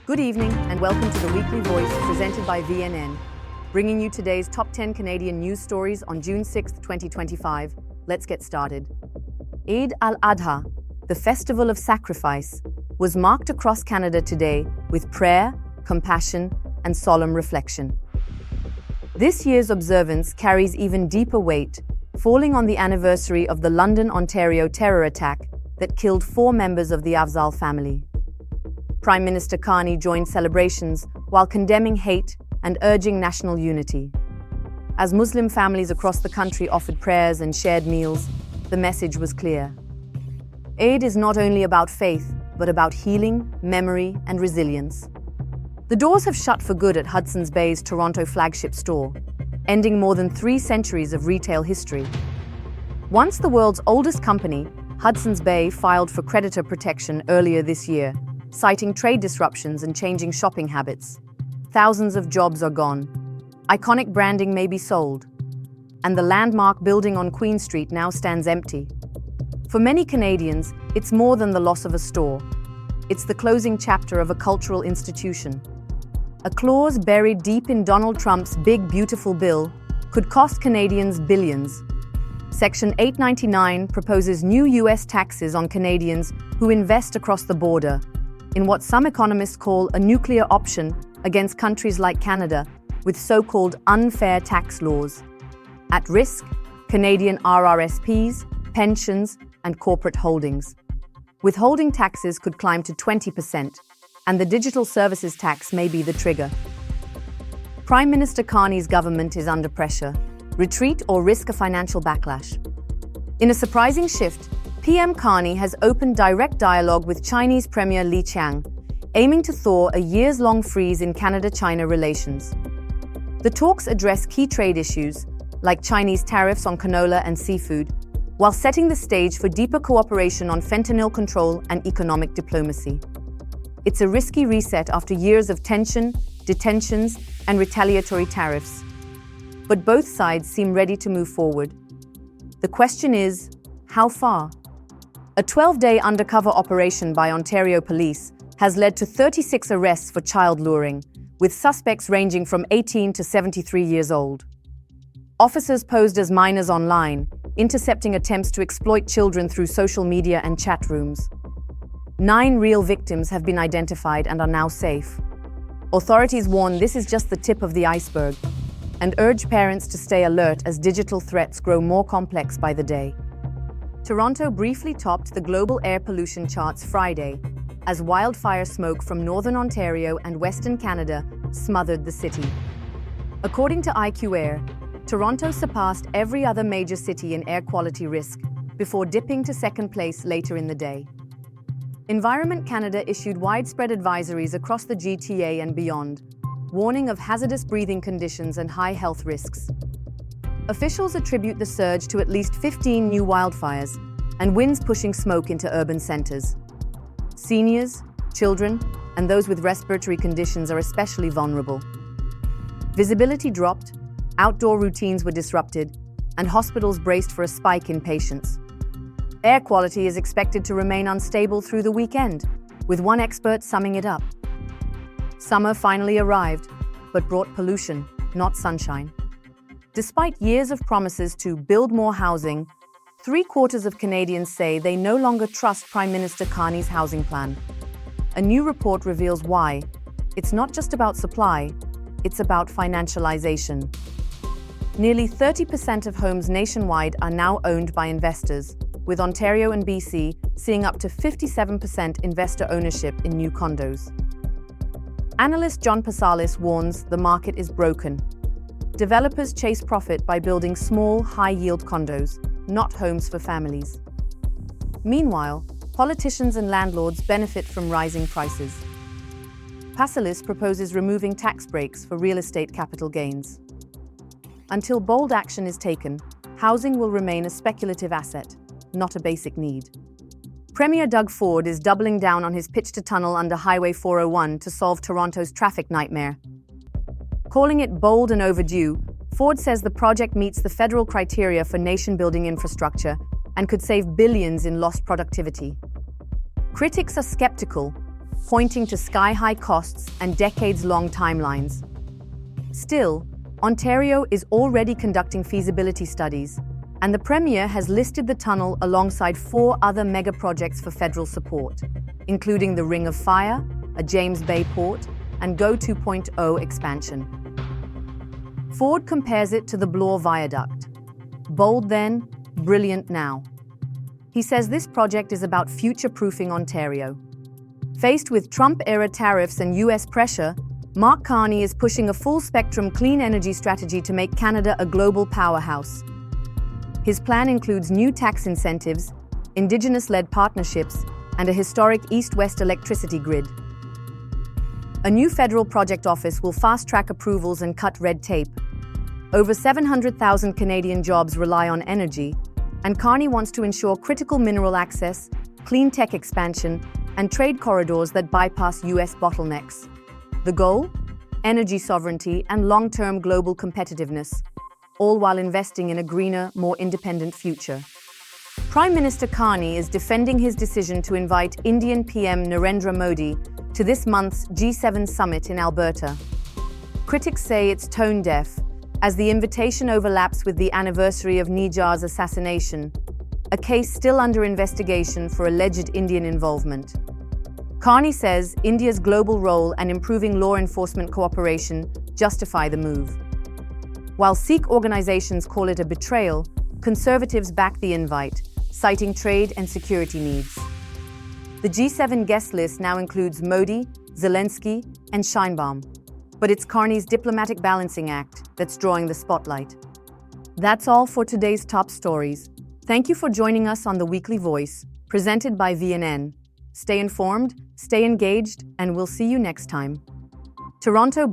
Good evening and welcome to the Weekly Voice presented by VNN, bringing you today's top 10 Canadian news stories on June 6, 2025. Let's get started. Eid al-Adha, the festival of sacrifice, was marked across Canada today with prayer, compassion, and solemn reflection. This year's observance carries even deeper weight, falling on the anniversary of the London, Ontario terror attack that killed 4 members of the Afzaal family. Prime Minister Carney joined celebrations while condemning hate and urging national unity. As Muslim families across the country offered prayers and shared meals, the message was clear. Eid is not only about faith, but about healing, memory, and resilience. The doors have shut for good at Hudson's Bay's Toronto flagship store, ending more than 3 centuries of retail history. Once the world's oldest company, Hudson's Bay filed for creditor protection earlier this year, citing trade disruptions and changing shopping habits. Thousands of jobs are gone. Iconic branding may be sold. And the landmark building on Queen Street now stands empty. For many Canadians, it's more than the loss of a store. It's the closing chapter of a cultural institution. A clause buried deep in Donald Trump's Big Beautiful Bill could cost Canadians billions. Section 899 proposes new U.S. taxes on Canadians who invest across the border, in what some economists call a nuclear option against countries like Canada with so-called unfair tax laws. At risk, Canadian RRSPs, pensions, and corporate holdings. Withholding taxes could climb to 20%, and the digital services tax may be the trigger. Prime Minister Carney's government is under pressure. Retreat or risk a financial backlash? In a surprising shift, PM Carney has opened direct dialogue with Chinese Premier Li Qiang, aiming to thaw a years-long freeze in Canada-China relations. The talks address key trade issues, like Chinese tariffs on canola and seafood, while setting the stage for deeper cooperation on fentanyl control and economic diplomacy. It's a risky reset after years of tension, detentions, and retaliatory tariffs. But both sides seem ready to move forward. The question is, how far? A 12-day undercover operation by Ontario police has led to 36 arrests for child luring, with suspects ranging from 18 to 73 years old. Officers posed as minors online, intercepting attempts to exploit children through social media and chat rooms. 9 real victims have been identified and are now safe. Authorities warn this is just the tip of the iceberg and urge parents to stay alert as digital threats grow more complex by the day. Toronto briefly topped the global air pollution charts Friday as wildfire smoke from northern Ontario and western Canada smothered the city. According to IQ Air, Toronto surpassed every other major city in air quality risk before dipping to second place later in the day. Environment Canada issued widespread advisories across the GTA and beyond, warning of hazardous breathing conditions and high health risks. Officials attribute the surge to at least 15 new wildfires and winds pushing smoke into urban centers. Seniors, children, and those with respiratory conditions are especially vulnerable. Visibility dropped, outdoor routines were disrupted, and hospitals braced for a spike in patients. Air quality is expected to remain unstable through the weekend, with one expert summing it up. Summer finally arrived, but brought pollution, not sunshine. Despite years of promises to build more housing, 3/4 of Canadians say they no longer trust Prime Minister Carney's housing plan. A new report reveals why. It's not just about supply, it's about financialization. Nearly 30% of homes nationwide are now owned by investors, with Ontario and BC seeing up to 57% investor ownership in new condos. Analyst John Pasalis warns the market is broken. Developers chase profit by building small, high-yield condos, not homes for families. Meanwhile, politicians and landlords benefit from rising prices. Pasalis proposes removing tax breaks for real estate capital gains. Until bold action is taken, housing will remain a speculative asset, not a basic need. Premier Doug Ford is doubling down on his pitch to tunnel under Highway 401 to solve Toronto's traffic nightmare. Calling it bold and overdue, Ford says the project meets the federal criteria for nation-building infrastructure and could save billions in lost productivity. Critics are skeptical, pointing to sky-high costs and decades-long timelines. Still, Ontario is already conducting feasibility studies, and the Premier has listed the tunnel alongside 4 other mega-projects for federal support, including the Ring of Fire, a James Bay port, and GO 2.0 expansion. Ford compares it to the Bloor Viaduct. Bold then, brilliant now. He says this project is about future-proofing Ontario. Faced with Trump-era tariffs and US pressure, Mark Carney is pushing a full-spectrum clean energy strategy to make Canada a global powerhouse. His plan includes new tax incentives, Indigenous-led partnerships, and a historic east-west electricity grid. A new federal project office will fast-track approvals and cut red tape. Over 700,000 Canadian jobs rely on energy, and Carney wants to ensure critical mineral access, clean tech expansion, and trade corridors that bypass US bottlenecks. The goal? Energy sovereignty and long-term global competitiveness, all while investing in a greener, more independent future. Prime Minister Carney is defending his decision to invite Indian PM Narendra Modi to this month's G7 summit in Alberta. Critics say it's tone-deaf, as the invitation overlaps with the anniversary of Nijar's assassination, a case still under investigation for alleged Indian involvement. Carney says India's global role and improving law enforcement cooperation justify the move. While Sikh organizations call it a betrayal, conservatives back the invite, citing trade and security needs. The G7 guest list now includes Modi, Zelensky, and Sheinbaum, but it's Carney's diplomatic balancing act that's drawing the spotlight. That's all for today's top stories. Thank you for joining us on The Weekly Voice, presented by VNN. Stay informed, stay engaged, and we'll see you next time. Toronto